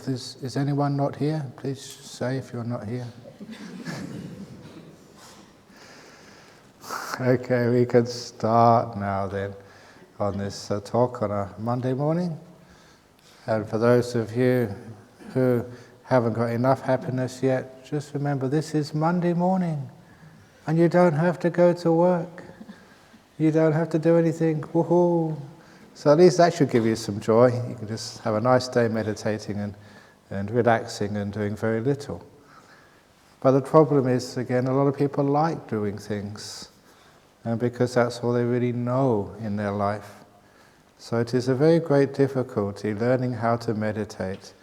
Is anyone not here? Please say if you're not here. Okay, we can start now then on this talk on a Monday morning. And for those of you who haven't got enough happiness yet, just remember this is Monday morning and you don't have to go to work. You don't have to do anything. Woohoo! So at least that should give you some joy. You can just have a nice day meditating and relaxing and doing very little. But the problem is, again, a lot of people like doing things, and because that's all they really know in their life. So it is a very great difficulty learning how to meditate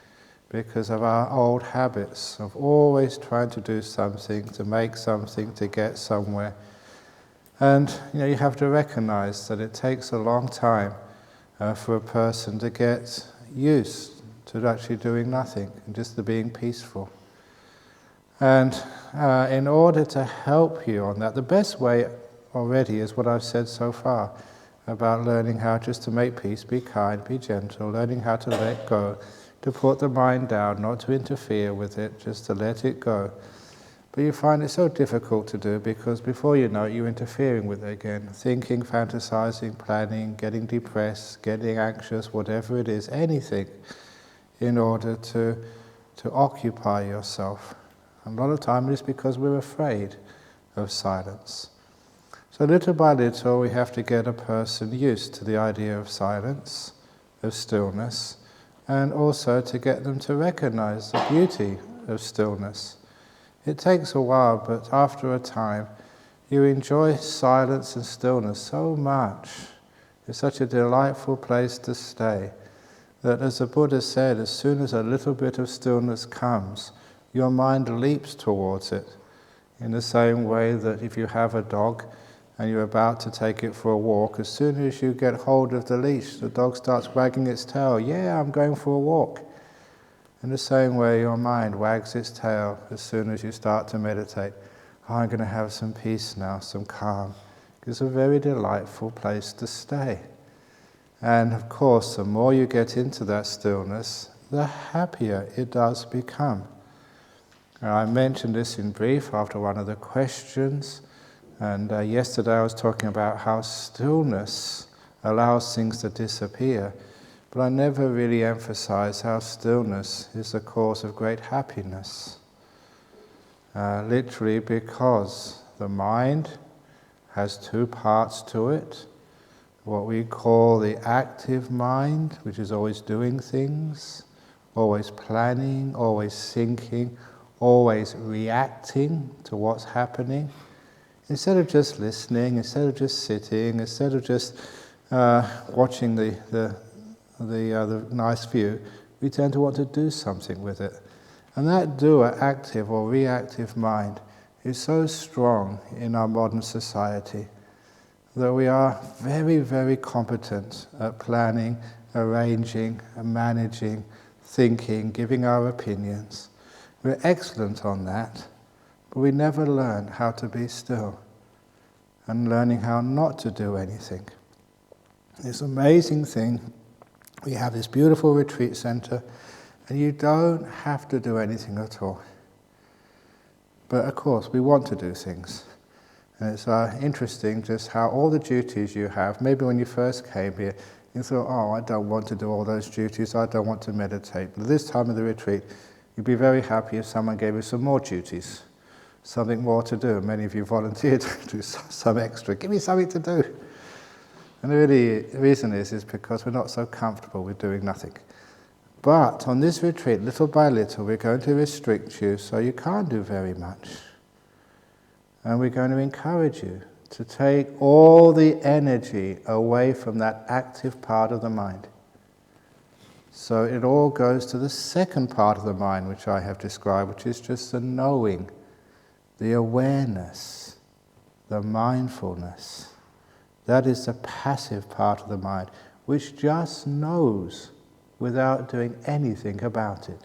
because of our old habits of always trying to do something, to make something, to get somewhere. And you have to recognize that it takes a long time for a person to get used to actually doing nothing and just to being peaceful. And in order to help you on that, the best way already is what I've said so far about learning how just to make peace, be kind, be gentle, learning how to let go, to put the mind down, not to interfere with it, just to let it go. But you find it so difficult to do because before you know it, you're interfering with it again, thinking, fantasizing, planning, getting depressed, getting anxious, whatever it is, anything, in order to occupy yourself. And a lot of time it is because we're afraid of silence. So little by little we have to get a person used to the idea of silence, of stillness, and also to get them to recognize the beauty of stillness. It takes a while, but after a time you enjoy silence and stillness so much. It's such a delightful place to stay that, as the Buddha said, as soon as a little bit of stillness comes, your mind leaps towards it. In the same way that if you have a dog and you're about to take it for a walk, as soon as you get hold of the leash, the dog starts wagging its tail. Yeah, I'm going for a walk. In the same way, your mind wags its tail as soon as you start to meditate. Oh, I'm going to have some peace now, some calm. It's a very delightful place to stay. And of course, the more you get into that stillness, the happier it does become. I mentioned this in brief after one of the questions, and yesterday I was talking about how stillness allows things to disappear, but I never really emphasized how stillness is the cause of great happiness. Literally because the mind has two parts to it. What we call the active mind, which is always doing things, always planning, always thinking, always reacting to what's happening. Instead of just listening, instead of just sitting, instead of just watching the nice view, we tend to want to do something with it. And that doer, active or reactive mind is so strong in our modern society that we are very, very competent at planning, arranging, managing, thinking, giving our opinions. We're excellent on that, but we never learn how to be still and learning how not to do anything. This amazing thing, we have this beautiful retreat center, and you don't have to do anything at all. But of course, we want to do things. And it's interesting just how all the duties you have, maybe when you first came here, you thought, oh, I don't want to do all those duties, I don't want to meditate. But at this time of the retreat, you'd be very happy if someone gave you some more duties, something more to do. Many of you volunteered to do some extra. Give me something to do. And the reason is because we're not so comfortable with doing nothing. But on this retreat, little by little, we're going to restrict you so you can't do very much. And we're going to encourage you to take all the energy away from that active part of the mind. So it all goes to the second part of the mind, which I have described, which is just the knowing, the awareness, the mindfulness. That is the passive part of the mind, which just knows without doing anything about it,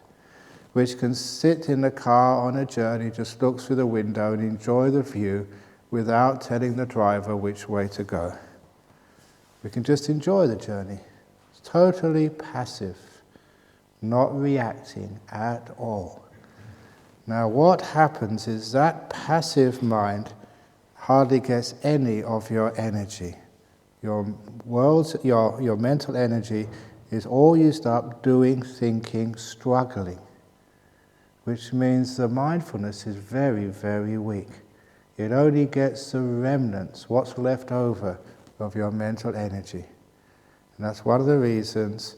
which can sit in the car on a journey, just look through the window and enjoy the view without telling the driver which way to go. We can just enjoy the journey. It's totally passive. not reacting at all. Now what happens is that passive mind hardly gets any of your energy. Your mental energy is all used up doing, thinking, struggling, which means the mindfulness is very, very weak. It only gets the remnants, what's left over of your mental energy. And that's one of the reasons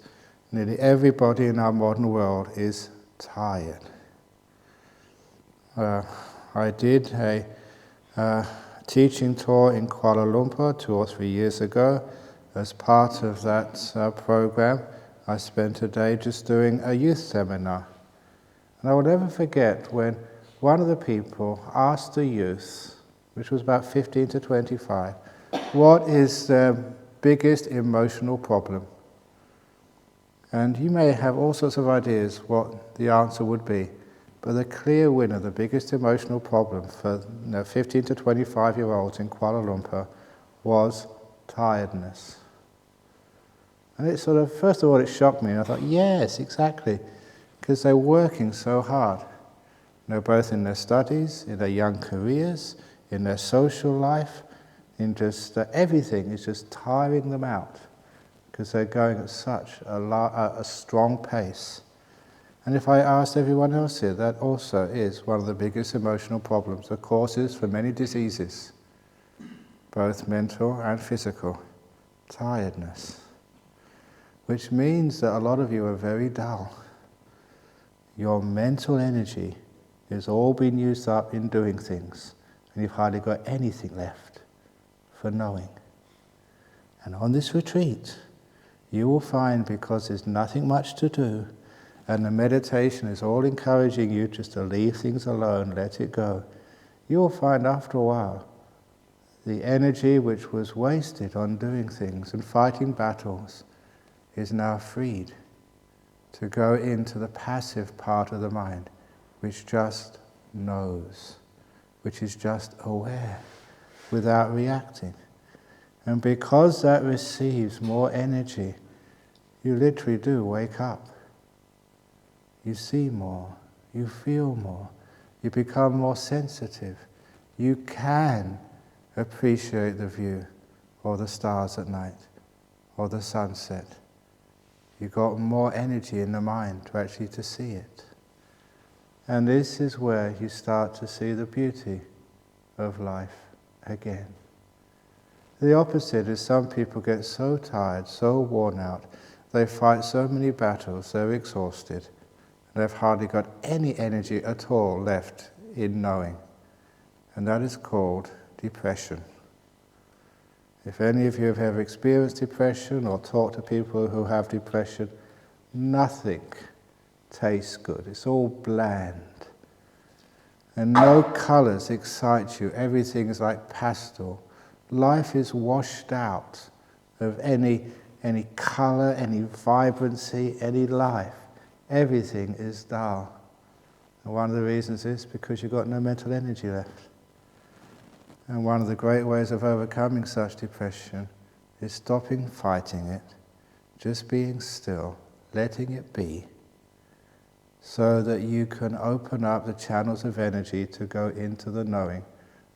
nearly everybody in our modern world is tired. I did a teaching tour in Kuala Lumpur 2 or 3 years ago. As part of that program, I spent a day just doing a youth seminar. And I will never forget when one of the people asked the youth, which was about 15 to 25, what is their biggest emotional problem? And you may have all sorts of ideas what the answer would be, but the clear winner, the biggest emotional problem for 15 to 25-year-olds in Kuala Lumpur was tiredness. And it sort of, first of all, it shocked me, and I thought, yes, exactly, because they're working so hard. Both in their studies, in their young careers, in their social life, in just everything is just tiring them out, because they're going at such a strong pace. And if I asked everyone else here, that also is one of the biggest emotional problems, the causes for many diseases, both mental and physical, tiredness. Which means that a lot of you are very dull. Your mental energy is all being used up in doing things, and you've hardly got anything left for knowing. And on this retreat, you will find, because there's nothing much to do, and the meditation is all encouraging you just to leave things alone, let it go, you will find after a while the energy which was wasted on doing things and fighting battles is now freed to go into the passive part of the mind, which just knows, which is just aware, without reacting. And because that receives more energy, you literally do wake up. You see more, you feel more, you become more sensitive. You can appreciate the view, or the stars at night, or the sunset. You've got more energy in the mind to actually to see it. And this is where you start to see the beauty of life again. The opposite is some people get so tired, so worn out, they fight so many battles, they're exhausted, and they've hardly got any energy at all left in knowing. And that is called depression. If any of you have ever experienced depression or talked to people who have depression, nothing tastes good. It's all bland. And no colours excite you. Everything is like pastel. Life is washed out of any colour, any vibrancy, any life. Everything is dull. And one of the reasons is because you've got no mental energy left. And one of the great ways of overcoming such depression is stopping fighting it, just being still, letting it be, so that you can open up the channels of energy to go into the knowing,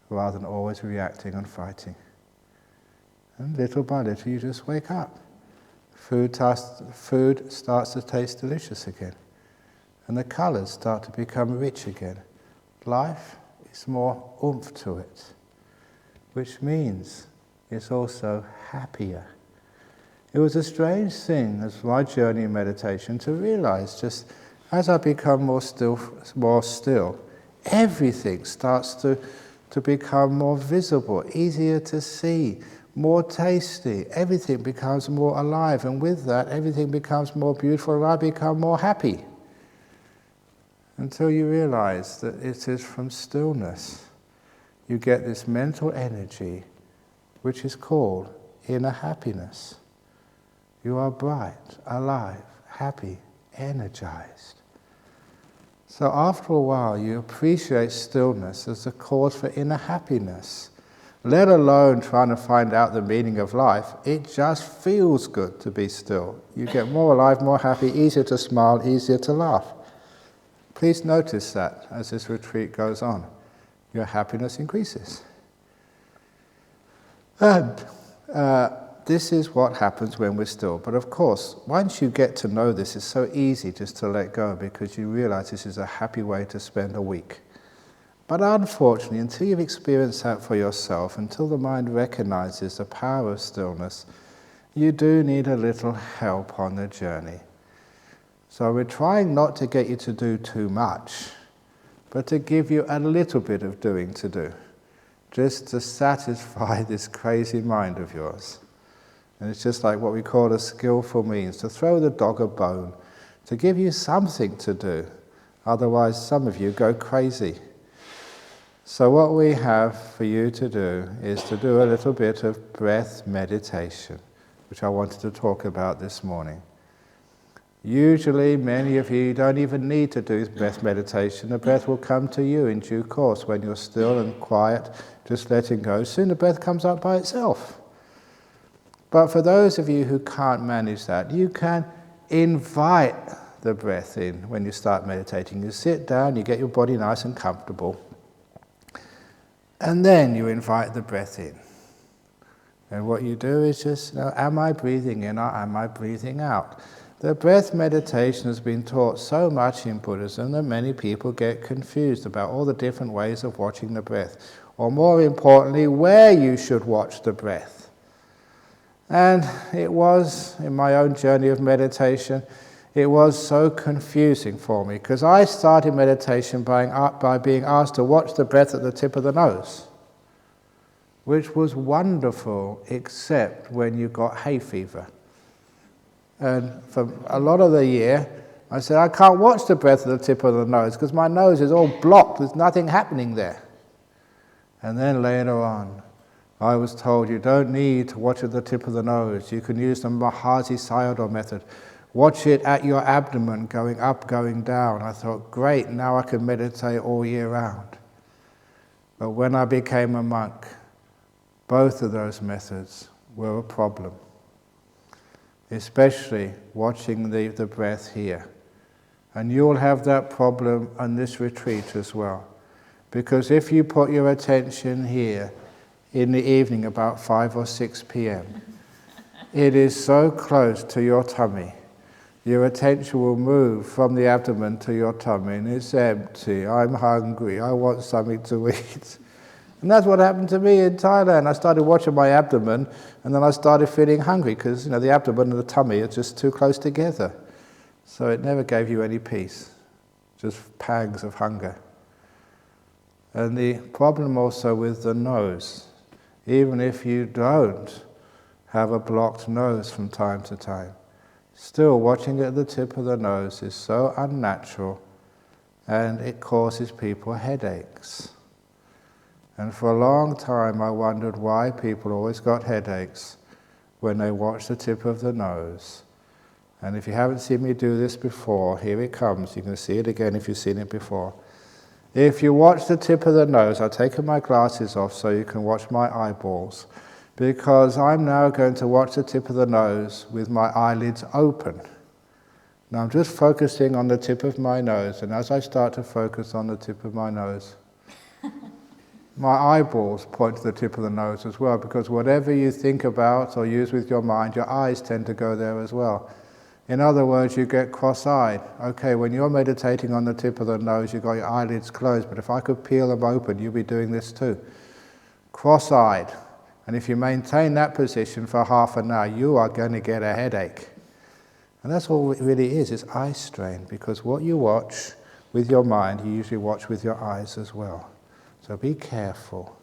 rather than always reacting and fighting. And little by little you just wake up. Food starts to taste delicious again. And the colours start to become rich again. Life is more oomph to it, which means it's also happier. It was a strange thing as my journey in meditation to realize, just as I become more still, everything starts to become more visible, easier to see, more tasty. Everything becomes more alive, and with that, everything becomes more beautiful, and I become more happy. Until you realize that it is from stillness you get this mental energy, which is called inner happiness. You are bright, alive, happy, energized. So after a while, you appreciate stillness as a cause for inner happiness. let alone trying to find out the meaning of life. It just feels good to be still. You get more alive, more happy, easier to smile, easier to laugh. Please notice that as this retreat goes on. Your happiness increases. And this is what happens when we're still. But of course, once you get to know this, it's so easy just to let go because you realize this is a happy way to spend a week. But unfortunately, until you've experienced that for yourself, until the mind recognizes the power of stillness, you do need a little help on the journey. So we're trying not to get you to do too much, but to give you a little bit of doing to do, just to satisfy this crazy mind of yours. And it's just like what we call a skillful means, to throw the dog a bone, to give you something to do. Otherwise, some of you go crazy. So what we have for you to do is to do a little bit of breath meditation, which I wanted to talk about this morning. Usually, many of you don't even need to do breath meditation. The breath will come to you in due course when you're still and quiet, just letting go. Soon the breath comes up by itself. But for those of you who can't manage that, you can invite the breath in when you start meditating. You sit down, you get your body nice and comfortable, and then you invite the breath in. And what you do is just, am I breathing in or am I breathing out? The breath meditation has been taught so much in Buddhism that many people get confused about all the different ways of watching the breath, or more importantly, where you should watch the breath. And it was, in my own journey of meditation, it was so confusing for me, because I started meditation by being asked to watch the breath at the tip of the nose, which was wonderful, except when you got hay fever. And for a lot of the year, I said, I can't watch the breath at the tip of the nose because my nose is all blocked, there's nothing happening there. And then later on, I was told you don't need to watch at the tip of the nose. You can use the Mahasi Sayadaw method. Watch it at your abdomen, going up, going down. I thought, great, now I can meditate all year round. But when I became a monk, both of those methods were a problem. Especially watching the breath here. And you'll have that problem on this retreat as well. Because if you put your attention here in the evening about 5 or 6 p.m., it is so close to your tummy. Your attention will move from the abdomen to your tummy, and it's empty. I'm hungry. I want something to eat. And that's what happened to me in Thailand. I started watching my abdomen, and then I started feeling hungry because the abdomen and the tummy are just too close together. So it never gave you any peace, just pangs of hunger. And the problem also with the nose, even if you don't have a blocked nose from time to time, still watching at the tip of the nose is so unnatural, and it causes people headaches. And for a long time I wondered why people always got headaches when they watch the tip of the nose. And if you haven't seen me do this before, here it comes. You can see it again if you've seen it before. If you watch the tip of the nose, I've taken my glasses off so you can watch my eyeballs, because I'm now going to watch the tip of the nose with my eyelids open. Now I'm just focusing on the tip of my nose, and as I start to focus on the tip of my nose, my eyeballs point to the tip of the nose as well, because whatever you think about or use with your mind, your eyes tend to go there as well. In other words, you get cross-eyed. Okay, when you're meditating on the tip of the nose, you've got your eyelids closed, but if I could peel them open, you'd be doing this too. Cross-eyed. And if you maintain that position for half an hour, you are going to get a headache. And that's all it really is eye strain, because what you watch with your mind, you usually watch with your eyes as well. So be careful.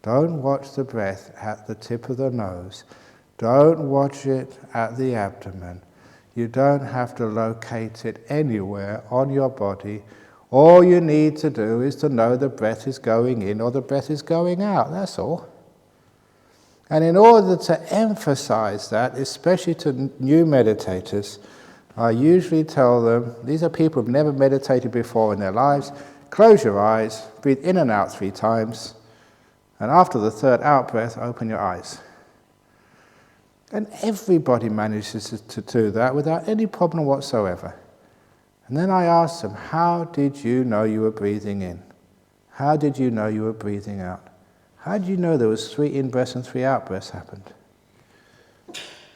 Don't watch the breath at the tip of the nose. Don't watch it at the abdomen. You don't have to locate it anywhere on your body. All you need to do is to know the breath is going in or the breath is going out. That's all. And in order to emphasize that, especially to new meditators, I usually tell them, these are people who've never meditated before in their lives, close your eyes, breathe in and out 3 times, And after the third out-breath, open your eyes. And everybody manages to do that without any problem whatsoever. And then I asked them, how did you know you were breathing in? How did you know you were breathing out? How did you know there was 3 in-breaths and 3 out-breaths happened?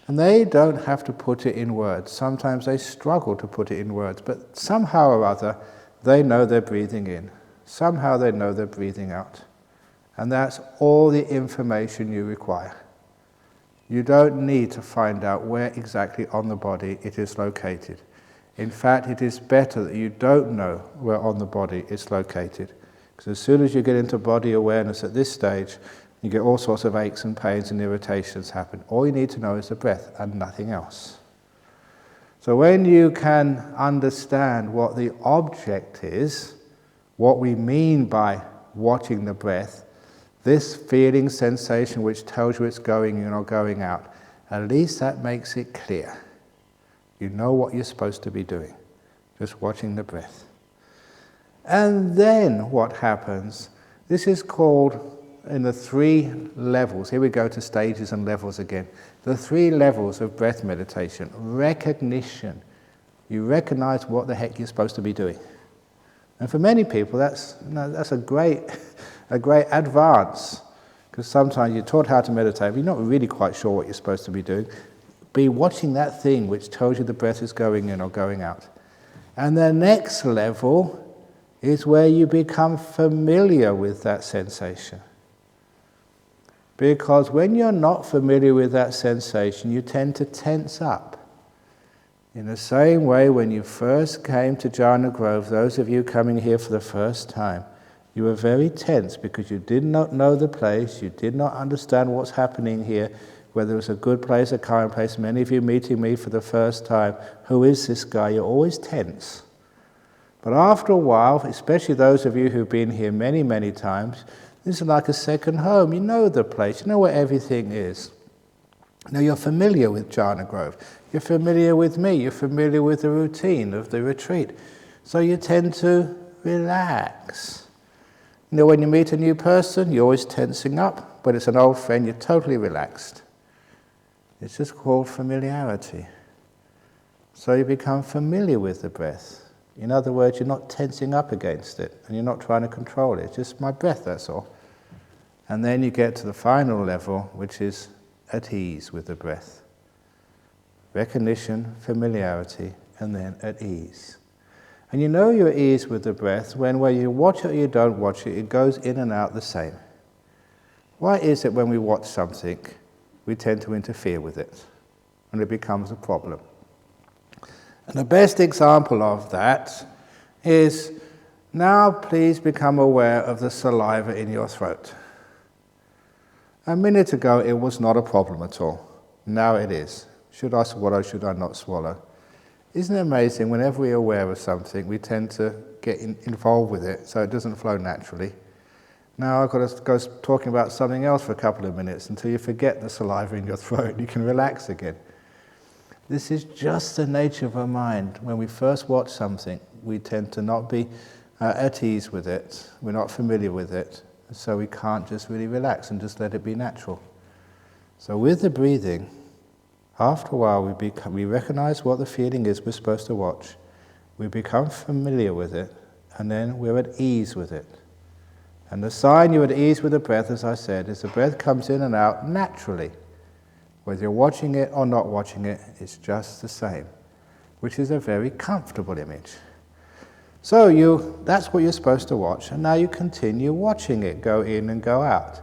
And they don't have to put it in words. Sometimes they struggle to put it in words, but somehow or other, they know they're breathing in. Somehow they know they're breathing out. And that's all the information you require. You don't need to find out where exactly on the body it is located. In fact, it is better that you don't know where on the body it's located. Because as soon as you get into body awareness at this stage, you get all sorts of aches and pains and irritations happen. All you need to know is the breath and nothing else. So when you can understand what the object is, what we mean by watching the breath, this feeling sensation which tells you it's going in or going out, at least that makes it clear. You know what you're supposed to be doing, just watching the breath. And then what happens, this is called in the 3 levels, here we go to stages and levels again, the 3 levels of breath meditation. Recognition. You recognize what the heck you're supposed to be doing. And for many people that's a great advance, because sometimes you're taught how to meditate, but you're not really quite sure what you're supposed to be doing. Be watching that thing which tells you the breath is going in or going out. And the next level is where you become familiar with that sensation. Because when you're not familiar with that sensation, you tend to tense up. In the same way, when you first came to Jhana Grove, those of you coming here for the first time, you were very tense because you did not know the place, you did not understand what's happening here, whether it was a good place, a kind place. Many of you meeting me for the first time, who is this guy? You're always tense. But after a while, especially those of you who've been here many, many times, this is like a second home. You know the place, you know where everything is. Now you're familiar with Jhana Grove. You're familiar with me. You're familiar with the routine of the retreat. So you tend to relax. You know, when you meet a new person, you're always tensing up. When it's an old friend, you're totally relaxed. It's just called familiarity. So you become familiar with the breath. In other words, you're not tensing up against it, and you're not trying to control it. It's just my breath, that's all. And then you get to the final level, which is at ease with the breath. Recognition, familiarity, and then at ease. And you know you're at ease with the breath when whether you watch it or you don't watch it, it goes in and out the same. Why is it when we watch something, we tend to interfere with it, and it becomes a problem? And the best example of that is, now please become aware of the saliva in your throat. A minute ago it was not a problem at all. Now it is. Should I swallow, should I not swallow? Isn't it amazing, whenever we're aware of something, we tend to get involved with it so it doesn't flow naturally. Now I've got to go talking about something else for a couple of minutes until you forget the saliva in your throat and you can relax again. This is just the nature of our mind. When we first watch something, we tend to not be at ease with it. We're not familiar with it. So we can't just really relax and just let it be natural. So with the breathing, after a while we recognize what the feeling is we're supposed to watch. We become familiar with it, and then we're at ease with it. And the sign you're at ease with the breath, as I said, is the breath comes in and out naturally. Whether you're watching it or not watching it, it's just the same, which is a very comfortable image. So that's what you're supposed to watch, and now you continue watching it go in and go out.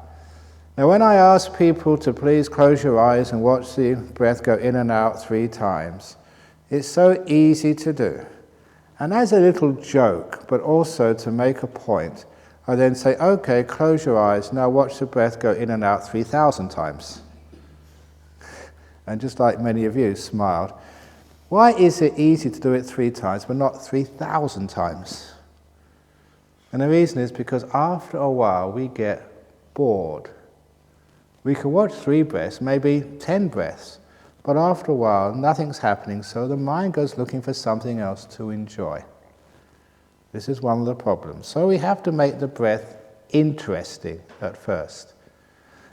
Now when I ask people to please close your eyes and watch the breath go in and out 3 times, it's so easy to do. And as a little joke, but also to make a point, I then say, okay, close your eyes, now watch the breath go in and out 3,000 times. And just like many of you smiled, why is it easy to do it 3 times but not 3,000 times? And the reason is because after a while we get bored. We can watch 3 breaths, maybe 10 breaths, but after a while nothing's happening, so the mind goes looking for something else to enjoy. This is one of the problems. So we have to make the breath interesting at first.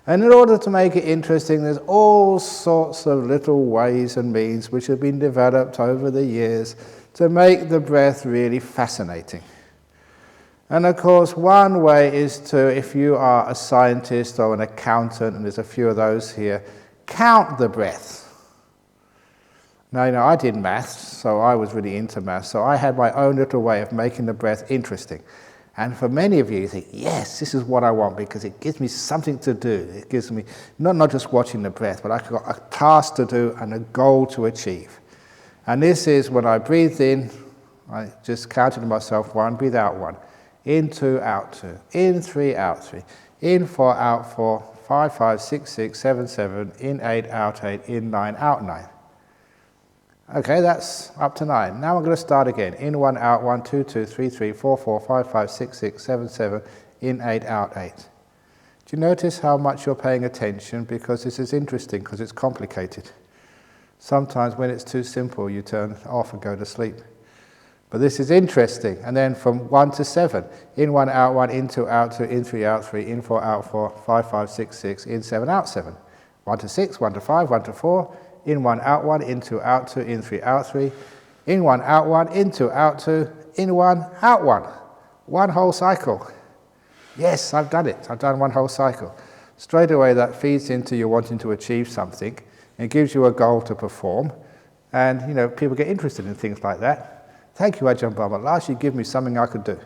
And in order to make it interesting, there's all sorts of little ways and means which have been developed over the years to make the breath really fascinating. And of course, one way is to, if you are a scientist or an accountant, and there's a few of those here, count the breath. Now, I did maths, so I was really into maths, so I had my own little way of making the breath interesting. And for many of you, you think, yes, this is what I want, because it gives me something to do. It gives me, not just watching the breath, but I've got a task to do and a goal to achieve. And this is when I breathed in, I just counted to myself 1, breathe out 1. In 2, out 2. In 3, out 3. In 4, out 4. 5, 5, 6, 6, 7, 7. In 8, out 8. In 9, out 9. Okay, that's up to 9. Now I'm going to start again. In 1, out 1, 2, 2, 3, 3, 4, 4, 5, 5, 6, 6, 7, 7. In 8, out 8. Do you notice how much you're paying attention? Because this is interesting, because it's complicated. Sometimes when it's too simple, you turn off and go to sleep. But this is interesting. And then from 1 to 7. In 1, out 1, in 2, out 2, in 3, out 3, in 4, out 4, 5, 5, 6, 6, in 7, out 7. 1 to 6, 1 to 5, 1 to 4. In 1, out 1, in 2, out 2, in 3, out 3. In 1, out 1, in 2, out 2, in 1, out 1. One whole cycle. Yes, I've done it. I've done one whole cycle. Straight away that feeds into you wanting to achieve something. It gives you a goal to perform. And, people get interested in things like that. Thank you, Ajahn Brahm. At last you give me something I could do.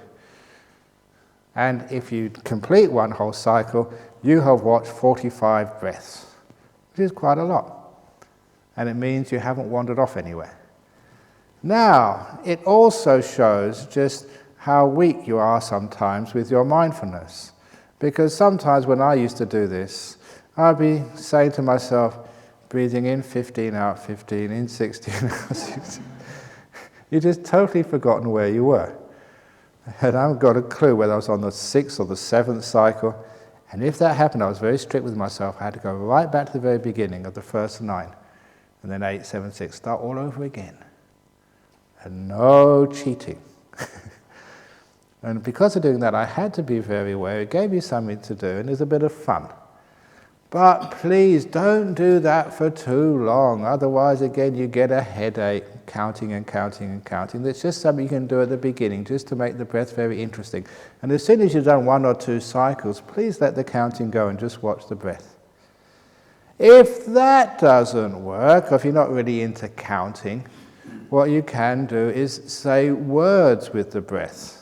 And if you complete one whole cycle, you have watched 45 breaths, which is quite a lot. And it means you haven't wandered off anywhere. Now, it also shows just how weak you are sometimes with your mindfulness. Because sometimes when I used to do this, I'd be saying to myself, breathing in 15, out 15, in 16, out 16. You've just totally forgotten where you were. And I haven't got a clue whether I was on the 6th or the 7th cycle. And if that happened, I was very strict with myself. I had to go right back to the very beginning of the first 9. And then 8, 7, 6, start all over again. And no cheating. And because of doing that, I had to be very aware. It gave me something to do, and it was a bit of fun. But please, don't do that for too long. Otherwise, again, you get a headache, counting and counting and counting. That's just something you can do at the beginning, just to make the breath very interesting. And as soon as you've done 1 or 2 cycles, please let the counting go and just watch the breath. If that doesn't work, or if you're not really into counting, what you can do is say words with the breath.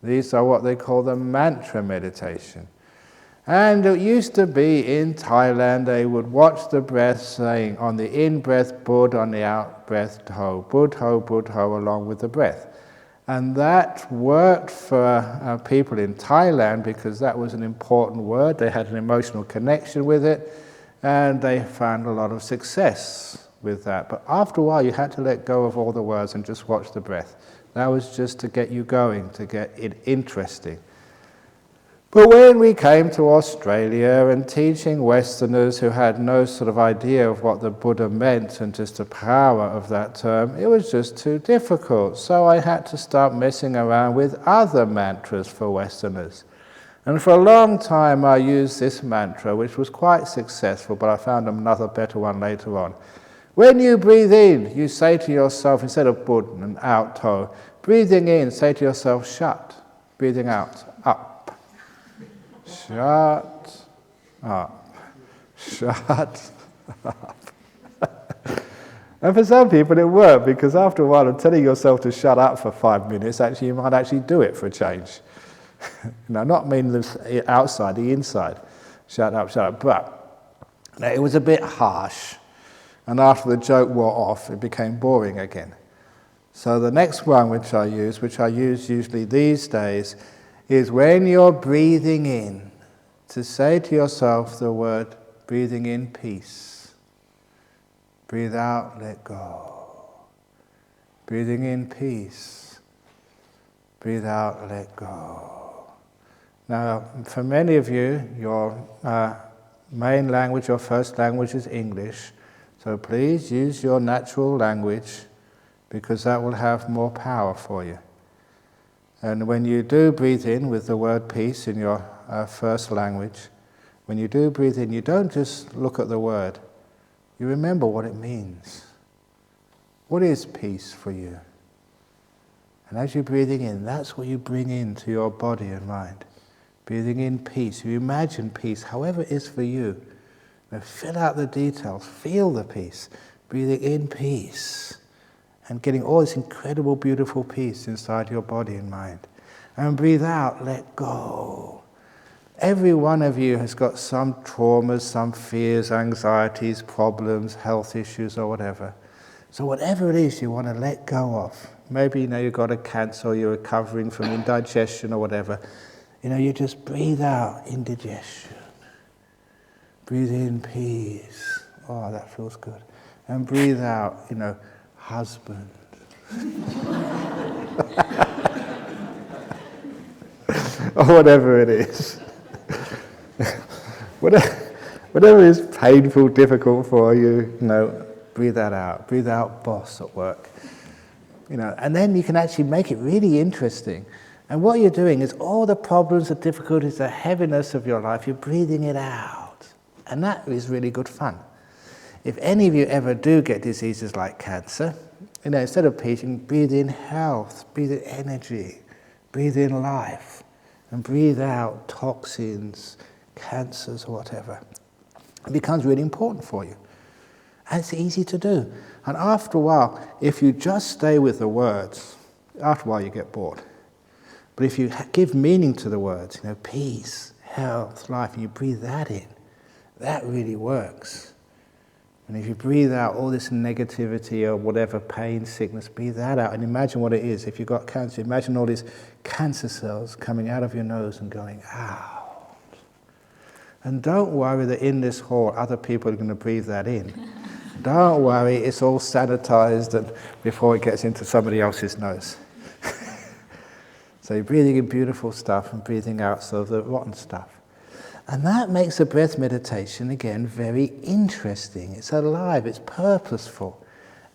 These are what they call the mantra meditation. And it used to be in Thailand, they would watch the breath saying, on the in-breath, Bud, on the out-breath, Ho, Bud, Ho, along with the breath. And that worked for people in Thailand because that was an important word. They had an emotional connection with it. And they found a lot of success with that. But after a while, you had to let go of all the words and just watch the breath. That was just to get you going, to get it interesting. But when we came to Australia and teaching Westerners who had no sort of idea of what the Buddha meant and just the power of that term, it was just too difficult. So I had to start messing around with other mantras for Westerners. And for a long time I used this mantra, which was quite successful, but I found another better one later on. When you breathe in, you say to yourself, instead of Bud and out, To, breathing in, say to yourself, shut. Breathing out, up. Shut up. Shut up. And for some people it worked, because after a while of telling yourself to shut up for 5 minutes, actually you might actually do it for a change. Now, not mean the outside, the inside. Shut up, shut up. But it was a bit harsh. And after the joke wore off, it became boring again. So the next one which I use usually these days, is when you're breathing in, to say to yourself the word, breathing in, peace. Breathe out, let go. Breathing in, peace. Breathe out, let go. Now, for many of you, your main language, your first language is English. So please use your natural language, because that will have more power for you. And when you do breathe in with the word peace in your first language, when you do breathe in, you don't just look at the word. You remember what it means. What is peace for you? And as you're breathing in, that's what you bring into your body and mind. Breathing in peace. You imagine peace, however it is for you. Now fill out the details. Feel the peace. Breathing in peace. And getting all this incredible, beautiful peace inside your body and mind. And breathe out, let go. Every one of you has got some traumas, some fears, anxieties, problems, health issues or whatever. So whatever it is you want to let go of, maybe you've got a cancer or you're recovering from indigestion or whatever, you just breathe out indigestion. Breathe in peace. Oh, that feels good. And breathe out, husband. Or whatever it is. Whatever is painful, difficult for you, breathe that out. Breathe out boss at work. And then you can actually make it really interesting. And what you're doing is all the problems, the difficulties, the heaviness of your life, you're breathing it out. And that is really good fun. If any of you ever do get diseases like cancer, instead of peace, you can breathe in health, breathe in energy, breathe in life, and breathe out toxins, cancers, or whatever. It becomes really important for you. And it's easy to do. And after a while, if you just stay with the words, after a while you get bored. But if you give meaning to the words, peace, health, life, and you breathe that in, that really works. And if you breathe out all this negativity or whatever, pain, sickness, breathe that out and imagine what it is. If you've got cancer, imagine all these cancer cells coming out of your nose and going out. And don't worry that in this hall other people are going to breathe that in. Don't worry, it's all sanitized and before it gets into somebody else's nose. So you're breathing in beautiful stuff and breathing out some of the rotten stuff. And that makes the breath meditation, again, very interesting. It's alive, it's purposeful.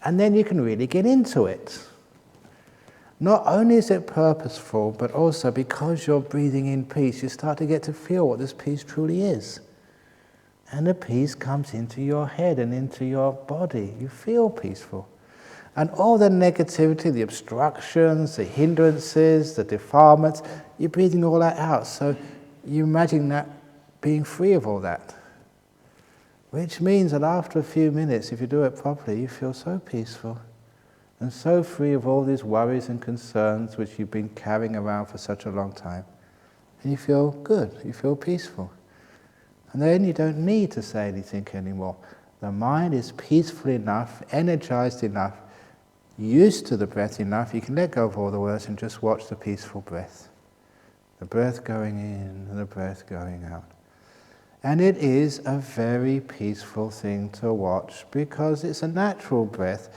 And then you can really get into it. Not only is it purposeful, but also because you're breathing in peace, you start to get to feel what this peace truly is. And the peace comes into your head and into your body. You feel peaceful. And all the negativity, the obstructions, the hindrances, the defilements, you're breathing all that out. So you imagine that being free of all that. Which means that after a few minutes, if you do it properly, you feel so peaceful and so free of all these worries and concerns which you've been carrying around for such a long time. And you feel good, you feel peaceful. And then you don't need to say anything anymore. The mind is peaceful enough, energized enough, used to the breath enough, you can let go of all the words and just watch the peaceful breath. The breath going in and the breath going out. And it is a very peaceful thing to watch because it's a natural breath.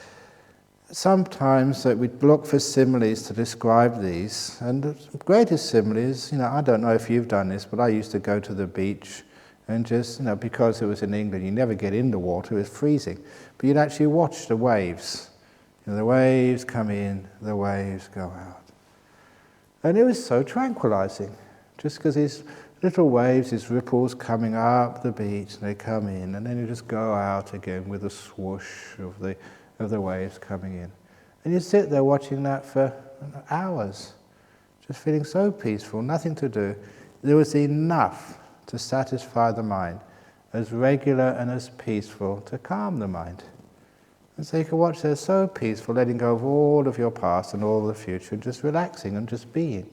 Sometimes we look for similes to describe these, and the greatest simile is, I don't know if you've done this, but I used to go to the beach and just, because it was in England, you never get in the water, it was freezing, but you'd actually watch the waves. The waves come in, the waves go out. And it was so tranquilizing, just because these little waves, these ripples coming up the beach, and they come in, and then you just go out again with a swoosh of the waves coming in. And you sit there watching that for hours, just feeling so peaceful, nothing to do. There was enough to satisfy the mind, as regular and as peaceful to calm the mind. And so you can watch there so peaceful, letting go of all of your past and all of the future, and just relaxing and just being.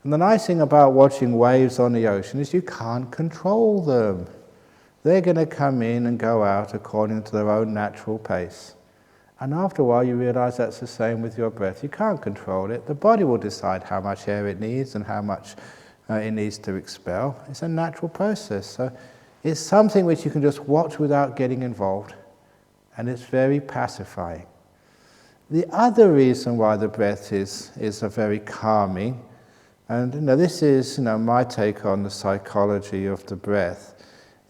And the nice thing about watching waves on the ocean is you can't control them. They're going to come in and go out according to their own natural pace. And after a while you realize that's the same with your breath. You can't control it. The body will decide how much air it needs and how much it needs to expel. It's a natural process. So it's something which you can just watch without getting involved. And it's very pacifying. The other reason why the breath is a very calming, and this is my take on the psychology of the breath,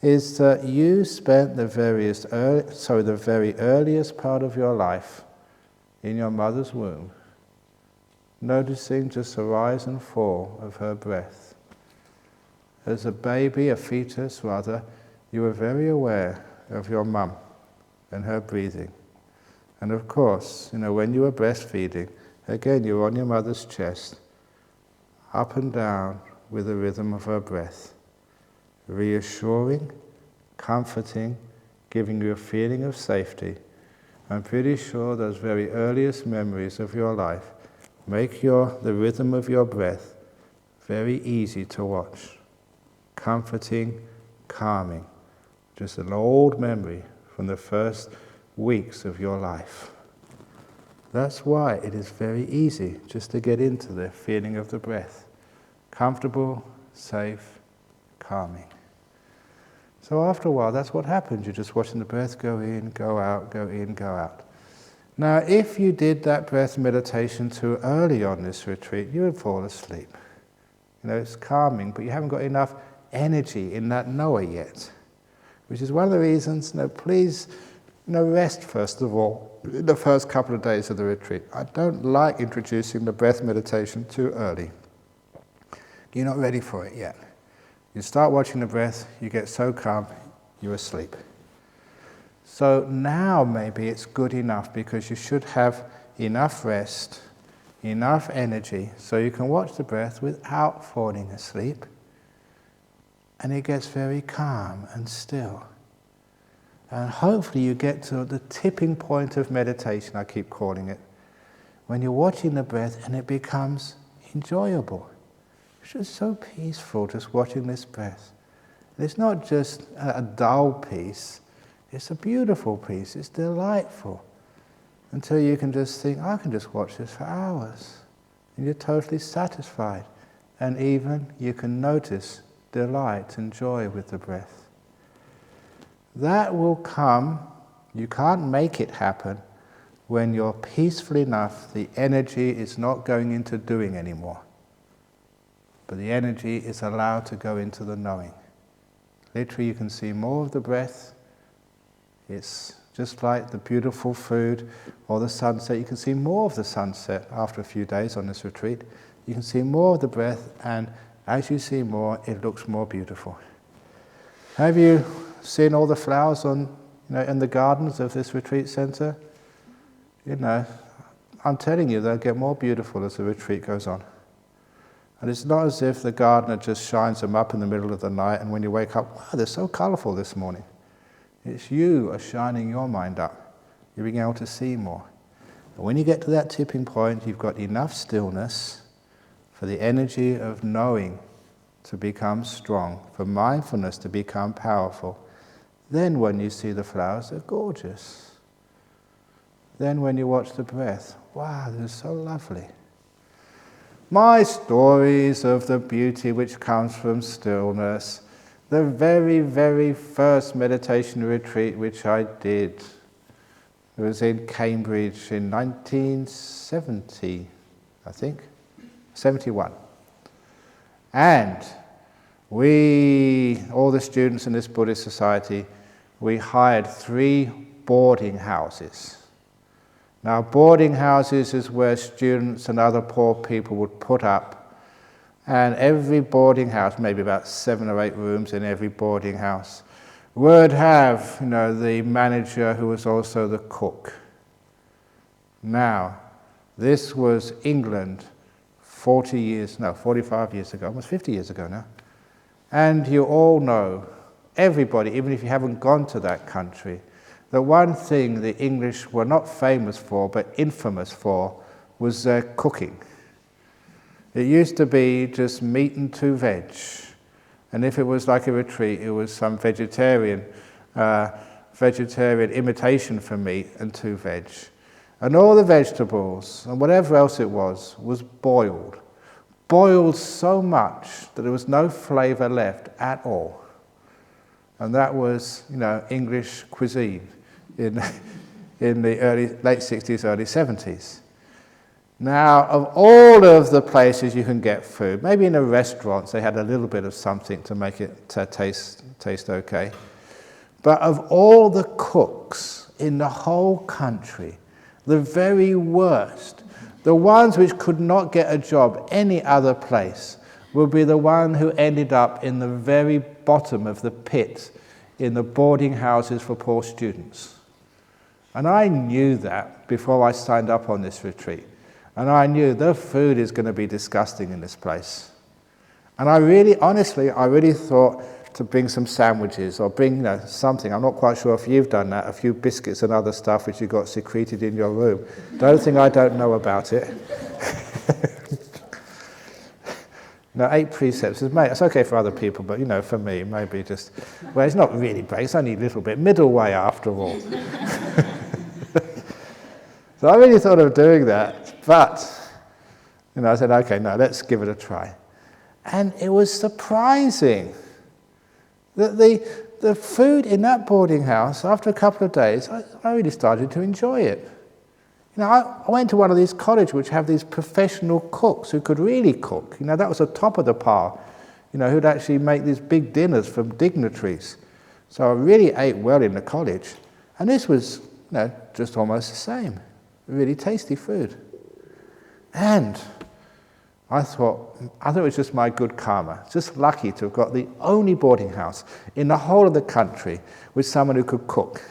is that you spent the very earliest part of your life in your mother's womb, noticing just the rise and fall of her breath. As a baby, a fetus rather, you were very aware of your mum and her breathing. And of course, when you were breastfeeding, again you were on your mother's chest, up and down with the rhythm of her breath, reassuring, comforting, giving you a feeling of safety. I'm pretty sure those very earliest memories of your life make the rhythm of your breath very easy to watch. Comforting, calming. Just an old memory from the first weeks of your life. That's why it is very easy just to get into the feeling of the breath. Comfortable, safe, calming. So after a while, that's what happens. You're just watching the breath go in, go out, go in, go out. Now, if you did that breath meditation too early on this retreat, you would fall asleep. It's calming, but you haven't got enough energy in that knower yet. Which is one of the reasons, please, rest first of all, in the first couple of days of the retreat. I don't like introducing the breath meditation too early. You're not ready for it yet. You start watching the breath, you get so calm, you're asleep. So now maybe it's good enough because you should have enough rest, enough energy, so you can watch the breath without falling asleep. And it gets very calm and still. And hopefully you get to the tipping point of meditation, I keep calling it, when you're watching the breath and it becomes enjoyable. It's just so peaceful just watching this breath. And it's not just a dull piece, it's a beautiful piece, it's delightful. Until you can just think, I can just watch this for hours. And you're totally satisfied. And even you can notice delight and joy with the breath. That will come, you can't make it happen, when you're peaceful enough, the energy is not going into doing anymore. But the energy is allowed to go into the knowing. Literally, you can see more of the breath. It's just like the beautiful food or the sunset. You can see more of the sunset after a few days on this retreat. You can see more of the breath, and as you see more, it looks more beautiful. Have you seen all the flowers in the gardens of this retreat center? I'm telling you, they'll get more beautiful as the retreat goes on. And it's not as if the gardener just shines them up in the middle of the night and when you wake up, wow, they're so colorful this morning. It's you are shining your mind up. You're being able to see more. And when you get to that tipping point, you've got enough stillness for the energy of knowing to become strong, for mindfulness to become powerful. Then when you see the flowers, they're gorgeous. Then when you watch the breath, wow, they're so lovely. My stories of the beauty which comes from stillness, the very, very first meditation retreat which I did, it was in Cambridge in 1970, I think, 71. And we, all the students in this Buddhist society, we hired 3 boarding houses. Now, boarding houses is where students and other poor people would put up, and every boarding house, maybe about 7 or 8 rooms in every boarding house, would have, the manager who was also the cook. Now, this was England 45 years ago, almost 50 years ago now. And you all know, everybody, even if you haven't gone to that country, the one thing the English were not famous for, but infamous for, was their cooking. It used to be just meat and 2 veg. And if it was like a retreat, it was some vegetarian imitation for meat and 2 veg. And all the vegetables, and whatever else it was boiled. Boiled so much that there was no flavor left at all. And that was, English cuisine in the late 60s, early 70s. Now, of all of the places you can get food, maybe in the restaurants they had a little bit of something to make it taste okay. But of all the cooks in the whole country, the very worst, The ones which could not get a job any other place will be the one who ended up in the very bottom of the pit in the boarding houses for poor students. And I knew that before I signed up on this retreat. And I knew the food is going to be disgusting in this place. And I really thought to bring some sandwiches or bring something. I'm not quite sure if you've done that, a few biscuits and other stuff which you got secreted in your room. Don't think I don't know about it. 8 precepts is, mate, it's okay for other people, but for me, maybe just, well, it's not really break, it's only a little bit, middle way after all. So I really thought of doing that, but, I said, okay, no, let's give it a try. And it was surprising that the food in that boarding house, after a couple of days, I really started to enjoy it. I went to one of these colleges which have these professional cooks who could really cook. That was the top of the pile, who'd actually make these big dinners for dignitaries. So I really ate well in the college. And this was, just almost the same. Really tasty food. And I thought it was just my good karma. Just lucky to have got the only boarding house in the whole of the country with someone who could cook.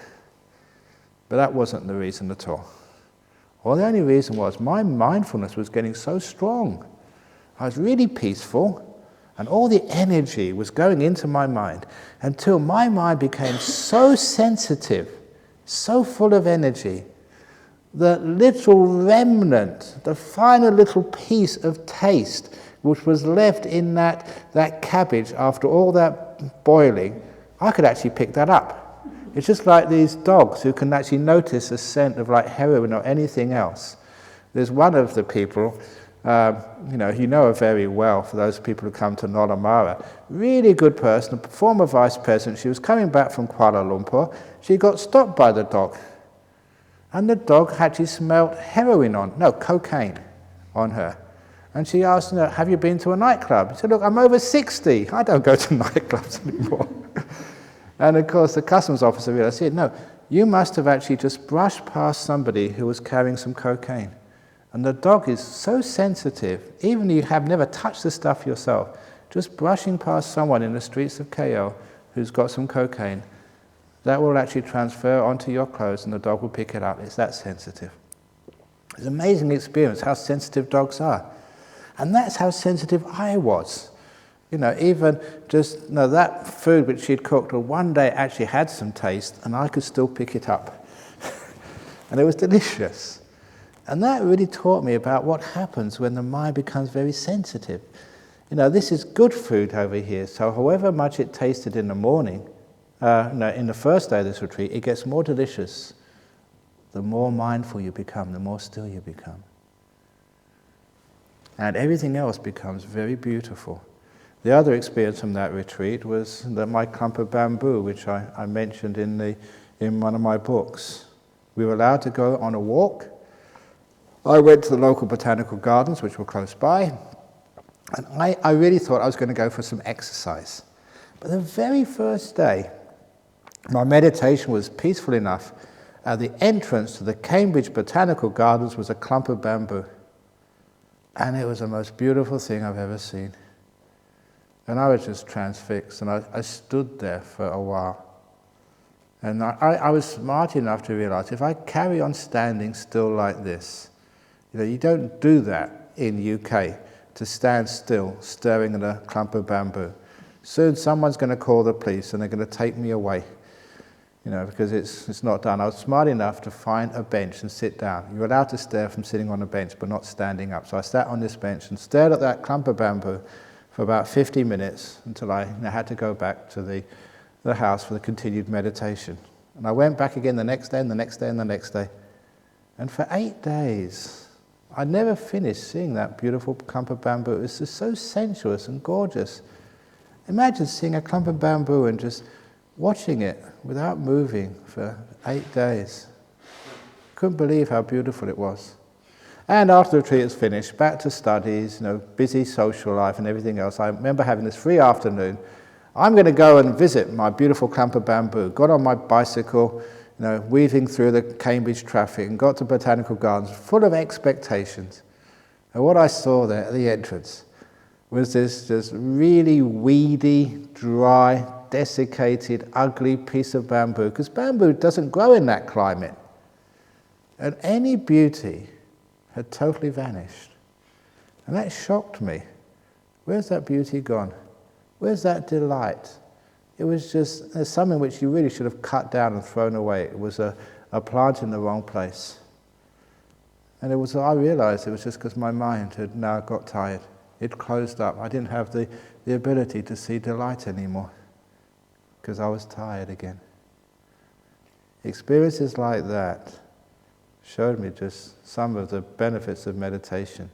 But that wasn't the reason at all. Well, the only reason was my mindfulness was getting so strong. I was really peaceful, and all the energy was going into my mind until my mind became so sensitive, so full of energy, the little remnant, the final little piece of taste which was left in that cabbage after all that boiling, I could actually pick that up. It's just like these dogs who can actually notice a scent of like heroin or anything else. There's one of the people, you know her very well, for those people who come to Nolamara, really good person, a former vice president. She was coming back from Kuala Lumpur. She got stopped by the dog. And the dog actually smelled cocaine on her. And she asked her, have you been to a nightclub? He said, look, I'm over 60. I don't go to nightclubs anymore. And of course, the customs officer realized, no, you must have actually just brushed past somebody who was carrying some cocaine. And the dog is so sensitive, even if you have never touched the stuff yourself, just brushing past someone in the streets of KL who's got some cocaine, that will actually transfer onto your clothes and the dog will pick it up. It's that sensitive. It's an amazing experience how sensitive dogs are. And that's how sensitive I was. Even just that food which she'd cooked one day actually had some taste and I could still pick it up. And it was delicious. And that really taught me about what happens when the mind becomes very sensitive. This is good food over here, so however much it tasted in the morning, in the first day of this retreat, it gets more delicious. The more mindful you become, the more still you become. And everything else becomes very beautiful. The other experience from that retreat was my clump of bamboo, which I mentioned in one of my books. We were allowed to go on a walk. I went to the local botanical gardens, which were close by, and I really thought I was going to go for some exercise. But the very first day, my meditation was peaceful enough. At the entrance to the Cambridge Botanical Gardens was a clump of bamboo. And it was the most beautiful thing I've ever seen. And I was just transfixed, and I stood there for a while. And I was smart enough to realize if I carry on standing still like this, you don't do that in UK, to stand still, staring at a clump of bamboo. Soon someone's going to call the police and they're going to take me away, because it's not done. I was smart enough to find a bench and sit down. You're allowed to stare from sitting on a bench, but not standing up. So I sat on this bench and stared at that clump of bamboo for about 50 minutes until I had to go back to the house for the continued meditation. And I went back again the next day and the next day and the next day. And for 8 days, I never finished seeing that beautiful clump of bamboo. It was just so sensuous and gorgeous. Imagine seeing a clump of bamboo and just watching it without moving for 8 days. Couldn't believe how beautiful it was. And after the retreat was finished, back to studies, busy social life and everything else. I remember having this free afternoon. I'm going to go and visit my beautiful clump of bamboo. Got on my bicycle, weaving through the Cambridge traffic, and got to Botanical Gardens full of expectations. And what I saw there at the entrance was this just really weedy, dry, desiccated, ugly piece of bamboo, because bamboo doesn't grow in that climate. And any beauty had totally vanished. And that shocked me. Where's that beauty gone? Where's that delight? It was just something which you really should have cut down and thrown away. It was a plant in the wrong place. And I realized it was just because my mind had now got tired. It closed up. I didn't have the ability to see delight anymore because I was tired again. Experiences like that showed me just some of the benefits of meditation.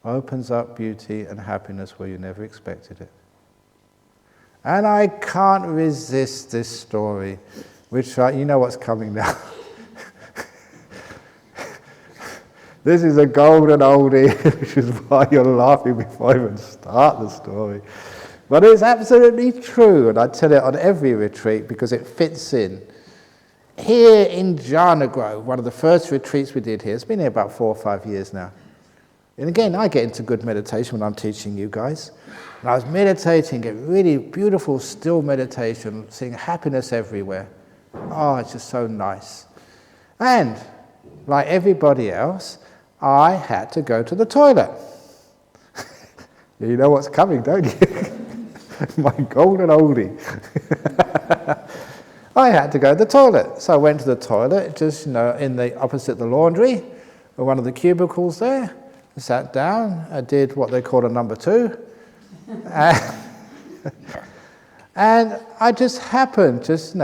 Opens up beauty and happiness where you never expected it. And I can't resist this story, which you know what's coming now. This is a golden oldie, which is why you're laughing before I even start the story. But it's absolutely true, and I tell it on every retreat because it fits in. Here in Jhana Grove, one of the first retreats we did here, it's been here about 4 or 5 years now. And again, I get into good meditation when I'm teaching you guys. And I was meditating, getting really beautiful, still meditation, seeing happiness everywhere. Oh, it's just so nice. And like everybody else, I had to go to the toilet. You know what's coming, don't you? My golden oldie. I had to go to the toilet. So I went to the toilet, just in the opposite the laundry, one of the cubicles there. I sat down, I did what they call a number 2. And I just happened, as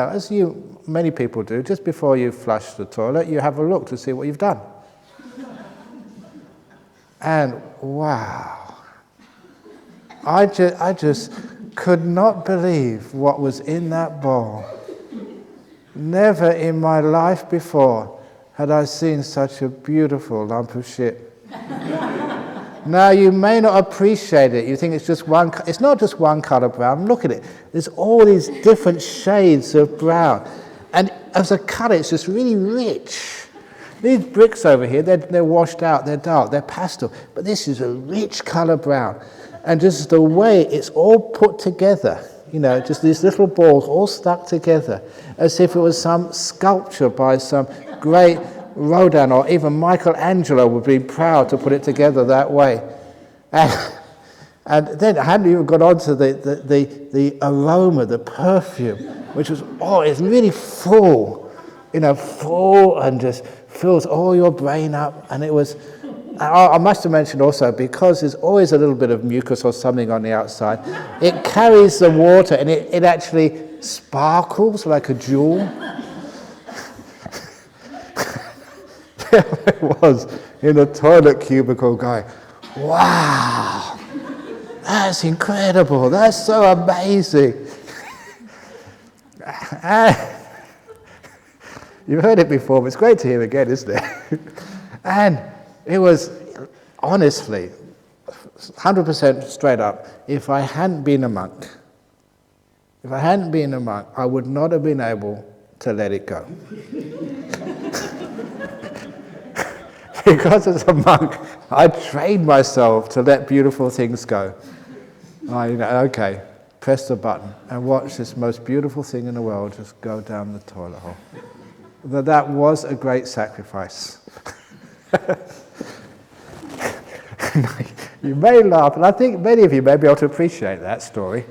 many people do, just before you flush the toilet, you have a look to see what you've done. And wow, I just could not believe what was in that bowl. Never in my life before had I seen such a beautiful lump of shit. Now, you may not appreciate it. You think it's just one. It's not just one colour brown. Look at it. There's all these different shades of brown. And as a colour, it's just really rich. These bricks over here, they're washed out, they're dark, they're pastel. But this is a rich colour brown. And just the way it's all put together, just these little balls all stuck together, as if it was some sculpture by some great Rodin or even Michelangelo would be proud to put it together that way. And then I hadn't even got on to the aroma, the perfume, which was, it's really full, full and just fills all your brain up. And it was, I must have mentioned also, because there's always a little bit of mucus or something on the outside, it carries the water and it actually sparkles like a jewel. There I was in a toilet cubicle going, wow, that's incredible, that's so amazing. You've heard it before, but it's great to hear again, isn't it? And it was, honestly, 100% straight up, if I hadn't been a monk, I would not have been able to let it go. Because as a monk, I trained myself to let beautiful things go. Okay, press the button and watch this most beautiful thing in the world just go down the toilet hole. That was a great sacrifice. You may laugh, and I think many of you may be able to appreciate that story.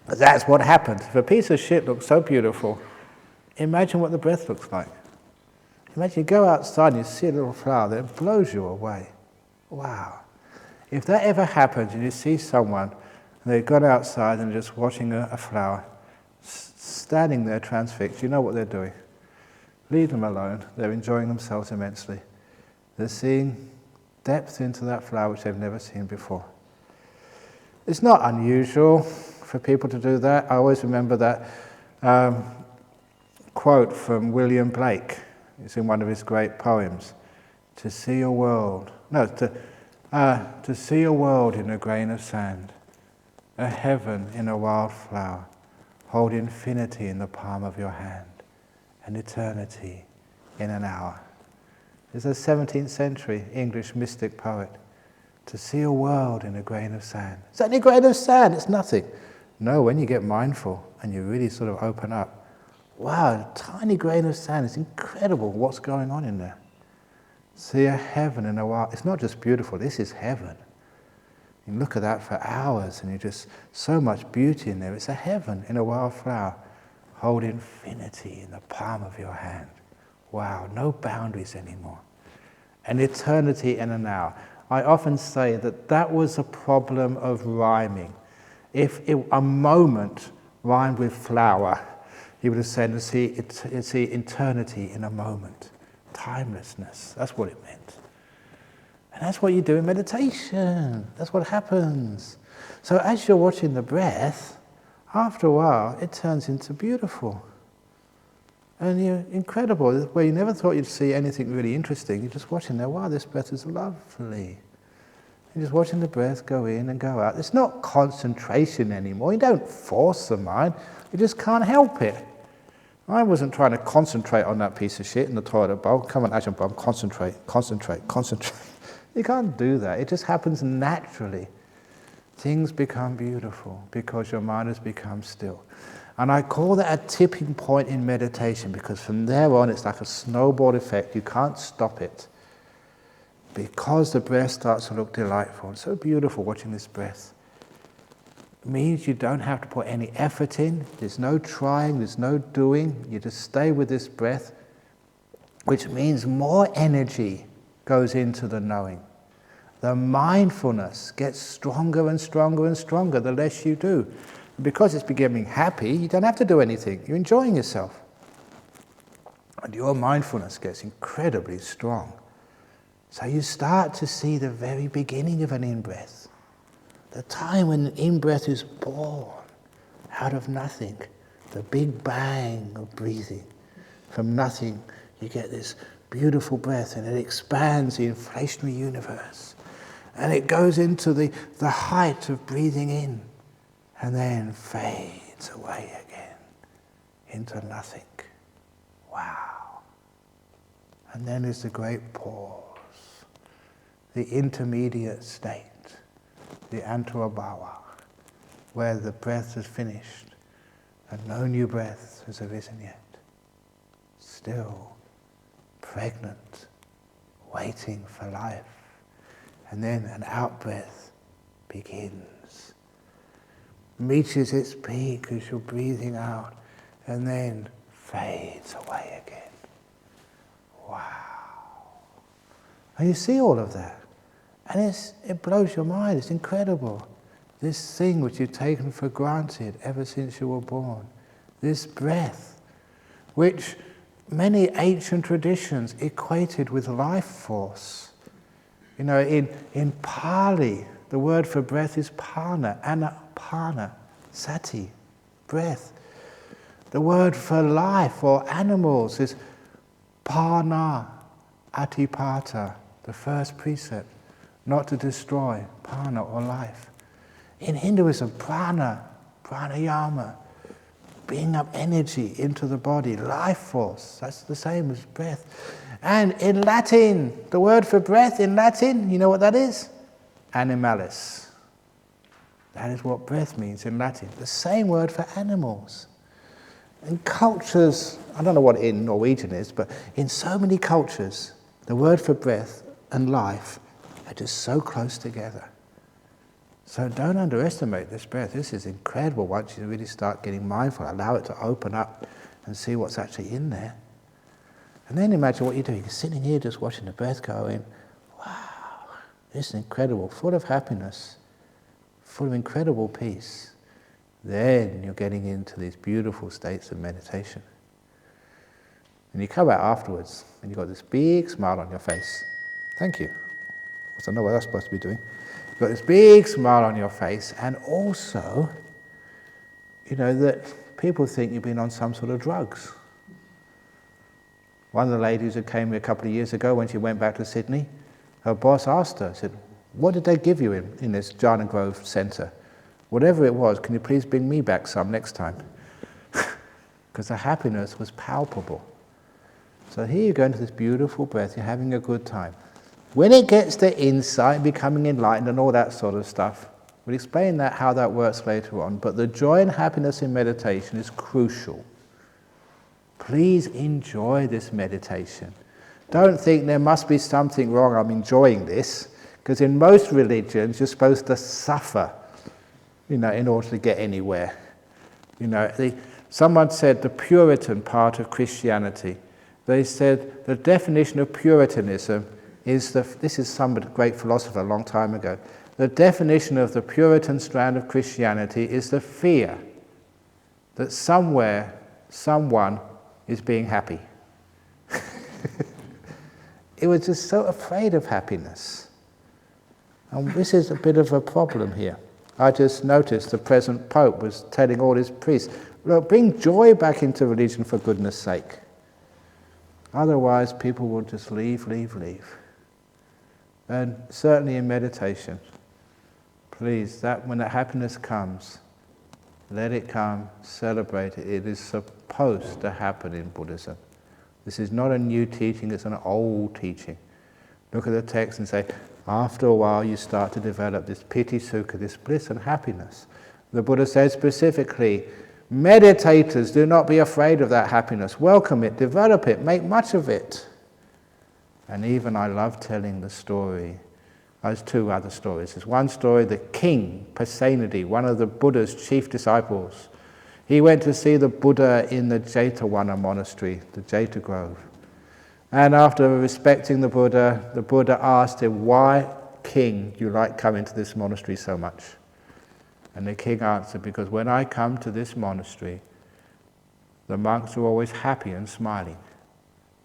But that's what happened. If a piece of shit looks so beautiful, imagine what the breath looks like. Imagine you go outside and you see a little flower that blows you away. Wow. If that ever happens and you see someone and they've gone outside and just watching a flower, standing there transfixed, you know what they're doing. Leave them alone. They're enjoying themselves immensely. They're seeing depth into that flower which they've never seen before. It's not unusual for people to do that. I always remember that quote from William Blake. It's in one of his great poems. To see a world in a grain of sand, a heaven in a wild flower, hold infinity in the palm of your hand, and eternity in an hour. Is a 17th century English mystic poet. To see a world in a grain of sand. Is that any grain of sand? It's nothing. No, when you get mindful and you really sort of open up, wow, a tiny grain of sand. It's incredible what's going on in there. See a heaven in a wild. It's not just beautiful, this is heaven. You look at that for hours and you just, so much beauty in there. It's a heaven in a wildflower. Hold infinity in the palm of your hand. Wow, no boundaries anymore. An eternity in a now. I often say that that was a problem of rhyming. If a moment rhymed with flower, he would have said, see eternity in a moment. Timelessness, that's what it meant. And that's what you do in meditation. That's what happens. So as you're watching the breath, after a while, it turns into beautiful. And you're incredible, where you never thought you'd see anything really interesting. You're just watching there, wow, this breath is lovely. You're just watching the breath go in and go out. It's not concentration anymore. You don't force the mind. You just can't help it. I wasn't trying to concentrate on that piece of shit in the toilet bowl. Come on, Ajahn Brahm, concentrate. You can't do that. It just happens naturally. Things become beautiful because your mind has become still. And I call that a tipping point in meditation, because from there on it's like a snowball effect. You can't stop it. Because the breath starts to look delightful. It's so beautiful watching this breath. It means you don't have to put any effort in. There's no trying, there's no doing. You just stay with this breath, which means more energy goes into the knowing. The mindfulness gets stronger and stronger and stronger the less you do. Because it's becoming happy, you don't have to do anything. You're enjoying yourself. And your mindfulness gets incredibly strong. So you start to see the very beginning of an in-breath. The time when an in-breath is born out of nothing. The big bang of breathing. From nothing, you get this beautiful breath, and it expands the inflationary universe. And it goes into the height of breathing in, and then fades away again into nothing. Wow. And then there's the great pause, the intermediate state, the antarabhava, where the breath is finished and no new breath has arisen yet. Still, pregnant, waiting for life. And then an out-breath begins. Reaches its peak as you're breathing out, and then fades away again. Wow. And you see all of that. And it blows your mind. It's incredible. This thing which you've taken for granted ever since you were born. This breath, which many ancient traditions equated with life force. You know, in Pali, the word for breath is prana, anapana, sati, breath. The word for life or animals is prana, atipata, the first precept, not to destroy, prana or life. In Hinduism, prana, pranayama, bringing up energy into the body, life force, that's the same as breath. And in Latin, the word for breath in Latin, you know what that is? Animalis. That is what breath means in Latin. The same word for animals. In cultures, I don't know what in Norwegian is, but in so many cultures, the word for breath and life are just so close together. So don't underestimate this breath. This is incredible once you really start getting mindful. Allow it to open up and see what's actually in there. And then imagine what you're doing. You're sitting here just watching the breath go in. Wow, this is incredible, full of happiness, full of incredible peace. Then you're getting into these beautiful states of meditation. And you come out afterwards and you've got this big smile on your face. Thank you. I don't know what that's supposed to be doing. You've got this big smile on your face, and also, you know, that people think you've been on some sort of drugs. One of the ladies who came here a couple of years ago, when she went back to Sydney, her boss asked her, said, what did they give you in this Jhana Grove Centre? Whatever it was, can you please bring me back some next time? Because the happiness was palpable. So here you go into this beautiful breath, you're having a good time. When it gets to insight, becoming enlightened and all that sort of stuff, we'll explain that, how that works later on, but the joy and happiness in meditation is crucial. Please enjoy this meditation. Don't think there must be something wrong, I'm enjoying this, because in most religions you're supposed to suffer, in order to get anywhere. Someone said the Puritan part of Christianity, they said the definition of Puritanism is, this is some great philosopher a long time ago, the definition of the Puritan strand of Christianity is the fear that somewhere, someone is being happy. It was just so afraid of happiness. And this is a bit of a problem here. I just noticed the present Pope was telling all his priests, look, bring joy back into religion for goodness sake. Otherwise people will just leave. And certainly in meditation, please, when that happiness comes, let it come, celebrate it. It is supposed to happen in Buddhism. This is not a new teaching, it's an old teaching. Look at the text and say, after a while you start to develop this piti sukha, this bliss and happiness. The Buddha says specifically, meditators, do not be afraid of that happiness. Welcome it, develop it, make much of it. And even I love telling the story. There's two other stories. There's one story, the king, Pasenadi, one of the Buddha's chief disciples. He went to see the Buddha in the Jetavana monastery, the Jeta Grove. And after respecting the Buddha asked him, why, king, do you like coming to this monastery so much? And the king answered, because when I come to this monastery, the monks are always happy and smiling.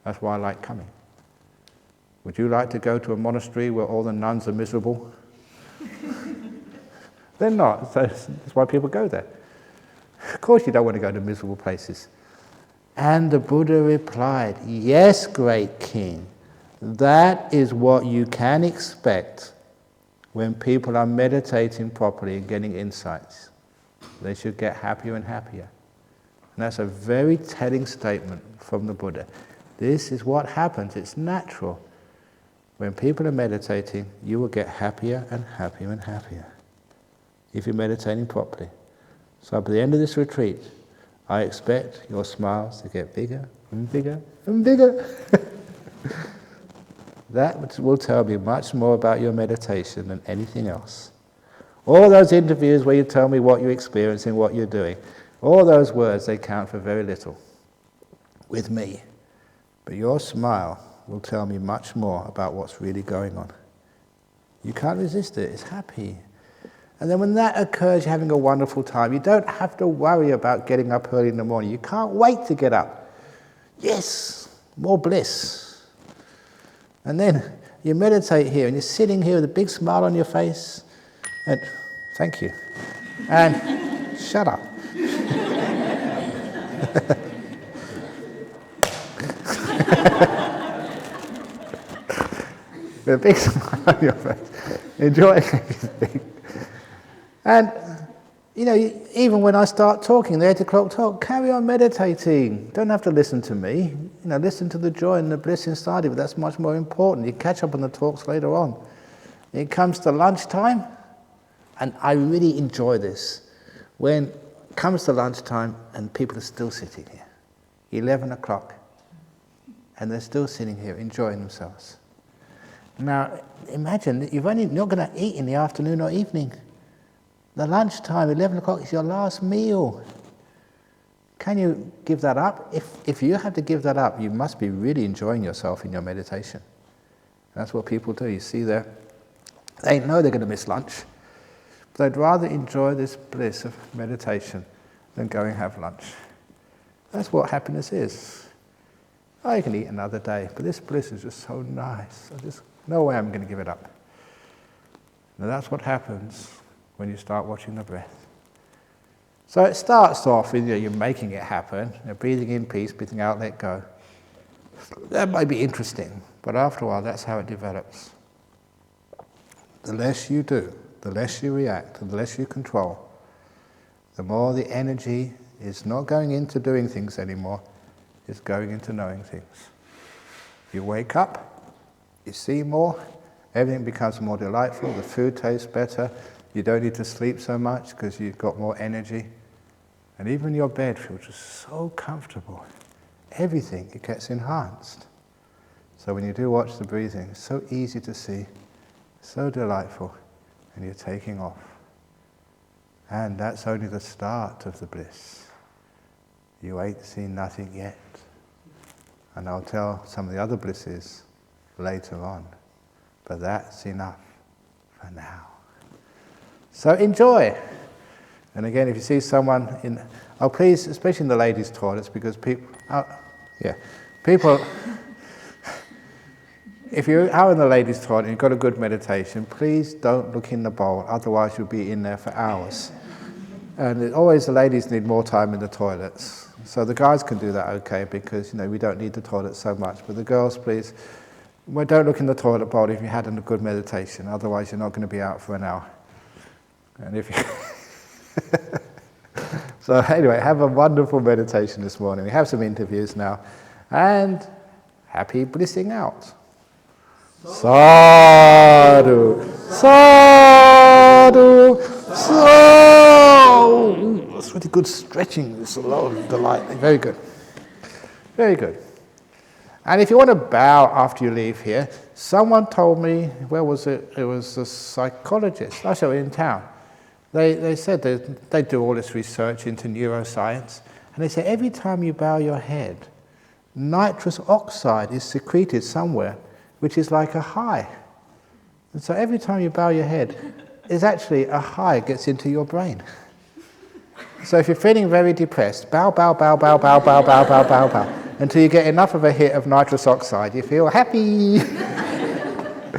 That's why I like coming. Would you like to go to a monastery where all the nuns are miserable? They're not, so that's why people go there. Of course you don't want to go to miserable places. And the Buddha replied, yes, great king, that is what you can expect when people are meditating properly and getting insights. They should get happier and happier. And that's a very telling statement from the Buddha. This is what happens, it's natural. When people are meditating, you will get happier and happier and happier if you're meditating properly. So by the end of this retreat, I expect your smiles to get bigger and bigger and bigger. That will tell me much more about your meditation than anything else. All those interviews where you tell me what you're experiencing, what you're doing, all those words, they count for very little with me. But your smile will tell me much more about what's really going on. You can't resist it, it's happy. And then when that occurs, you're having a wonderful time. You don't have to worry about getting up early in the morning. You can't wait to get up. Yes, more bliss. And then you meditate here, and you're sitting here with a big smile on your face, and thank you. And shut up. With a big smile on your face, enjoying everything. And, even when I start talking, the 8 o'clock talk, carry on meditating. Don't have to listen to me. Listen to the joy and the bliss inside of it. That's much more important. You catch up on the talks later on. It comes to lunchtime, and I really enjoy this. When it comes to lunchtime and people are still sitting here, 11 o'clock, and they're still sitting here enjoying themselves. Now, imagine that you're not going to eat in the afternoon or evening. The lunchtime, 11 o'clock, is your last meal. Can you give that up? If you have to give that up, you must be really enjoying yourself in your meditation. That's what people do. You see they know they're going to miss lunch. But they'd rather enjoy this bliss of meditation than go and have lunch. That's what happiness is. I can eat another day, but this bliss is just so nice. No way I'm going to give it up. Now that's what happens when you start watching the breath. So it starts off with you're making it happen, you're breathing in peace, breathing out, let go. That might be interesting, but after a while that's how it develops. The less you do, the less you react, and the less you control, the more the energy is not going into doing things anymore, it's going into knowing things. You wake up, you see more, everything becomes more delightful, the food tastes better, you don't need to sleep so much because you've got more energy. And even your bed feels just so comfortable. Everything, it gets enhanced. So when you do watch the breathing, it's so easy to see, so delightful, and you're taking off. And that's only the start of the bliss. You ain't seen nothing yet. And I'll tell some of the other blisses later on. But that's enough for now. So enjoy. And again, if you see someone in, please, especially in the ladies' toilets, because people, if you are in the ladies' toilet and you've got a good meditation, please don't look in the bowl, otherwise you'll be in there for hours. And always the ladies need more time in the toilets. So the guys can do that okay, because we don't need the toilet so much. But the girls, please, don't look in the toilet bowl if you had a good meditation, otherwise you're not going to be out for an hour. And if you So anyway, have a wonderful meditation this morning. We have some interviews now. And happy blissing out. Sadhu, sadhu, sadhu. That's really good stretching. There's a lot of delight. Very good. Very good. And if you want to bow after you leave here, someone told me, where was it? It was a psychologist, actually in town. They said that they do all this research into neuroscience, and they say every time you bow your head, nitrous oxide is secreted somewhere, which is like a high. And so every time you bow your head, is actually a high gets into your brain. So if you're feeling very depressed, bow, bow, bow, bow, bow, bow, bow, bow, bow, bow, until you get enough of a hit of nitrous oxide, you feel happy.